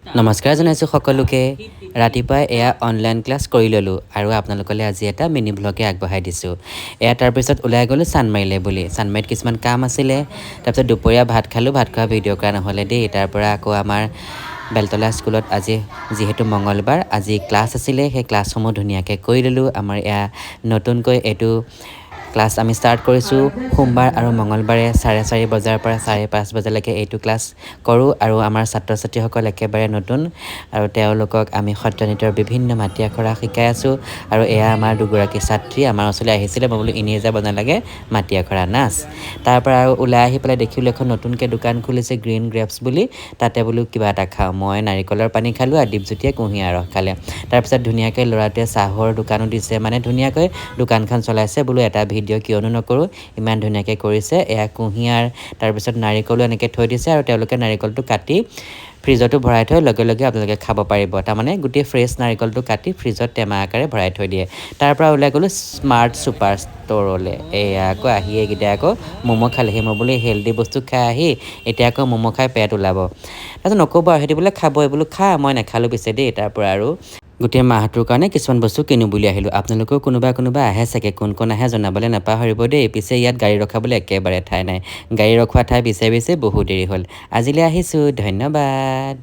নমস্কাৰ জনাইছোঁ সকলোকে ৰাতিপুৱাই এয়া অনলাইন ক্লাছ কৰি ল'লোঁ আৰু আপোনালোকলৈ আজি এটা মিনি ব্লগে আগবঢ়াই দিছোঁ এয়া তাৰপিছত ওলাই গ'লোঁ চানমাৰিলে বুলি চানমাৰিত কিছুমান কাম আছিলে তাৰপিছত দুপৰীয়া ভাত খালোঁ ভাত খোৱা ভিডিঅ' কৰা নহ'লে দেই তাৰপৰা আকৌ আমাৰ বেলতলা স্কুলত আজি যিহেতু মঙলবাৰ আজি ক্লাছ আছিলে সেই ক্লাছসমূহ ধুনীয়াকৈ কৰি ল'লোঁ আমাৰ এয়া নতুনকৈ এইটো ক্লাছ আমি ষ্টাৰ্ট কৰিছোঁ সোমবাৰ আৰু মঙলবাৰে 4:30 বজাৰ পৰা 5:30 বজালৈকে এইটো ক্লাছ কৰোঁ আৰু আমাৰ ছাত্ৰ ছাত্ৰীসকল একেবাৰে নতুন আৰু তেওঁলোকক আমি সত্ৰীয়া নৃত্যৰ বিভিন্ন মাটি আখৰা শিকাই আছোঁ আৰু এয়া আমাৰ দুগৰাকী ছাত্ৰী আমাৰ ওচৰলৈ আহিছিলে মই বোলো এনেই যাব নালাগে মাটি আখৰা নাচ তাৰপৰা আৰু ওলাই আহি পেলাই দেখিলোঁ এখন নতুনকৈ দোকান খুলিছে গ্ৰীণ গ্ৰেপছ বুলি তাতে বোলো কিবা এটা খাওঁ মই নাৰিকলৰ পানী খালোঁ আৰু দীপজ্যোতিয়ে কুঁহিয়াৰ ৰস খালে তাৰপিছত ধুনীয়াকৈ ল'ৰাটোৱে চাহৰ দোকানো দিছে মানে ধুনীয়াকৈ দোকানখন চলাইছে বোলো এটা ভিডিঅ' কিয়নো নকৰোঁ ইমান ধুনীয়াকৈ কৰিছে এয়া কুঁহিয়াৰ তাৰপিছত নাৰিকলো এনেকৈ থৈ দিছে আৰু তেওঁলোকে নাৰিকলটো কাটি ফ্ৰিজতো ভৰাই থৈ লগে লগে আপোনালোকে খাব পাৰিব তাৰমানে গোটেই ফ্ৰেছ নাৰিকলটো কাটি ফ্ৰিজত টেমা আকাৰে ভৰাই থৈ দিয়ে তাৰ পৰা ওলাই গ'লোঁ স্মাৰ্ট ছুপাৰ ষ্ট'ৰলৈ এয়া আকৌ আহি এইকেইটা আকৌ ম'ম' খালেহি মই বোলো হেল্ডি বস্তু খাই আহি এতিয়া আকৌ ম'ম' খাই পেট ওলাব তাৰপিছত নক'ব আৰু সিহঁতি বোলে খাবই বোলো খা মই নাখালোঁ পিছে দেই তাৰ পৰা আৰু গোটেই মাহটোৰ কাৰণে কিছুমান বস্তু কিনো বুলি আহিলোঁ আপোনালোকেও কোনোবা আহে চাগে কোন আহে জনাবলৈ নাপাহৰিব দেই পিছে ইয়াত গাড়ী ৰখাবলৈ একেবাৰে ঠাই নাই গাড়ী ৰখোৱা ঠাই বিচাৰি বহুত দেৰি হ'ল আজিলৈ আহিছোঁ ধন্যবাদ।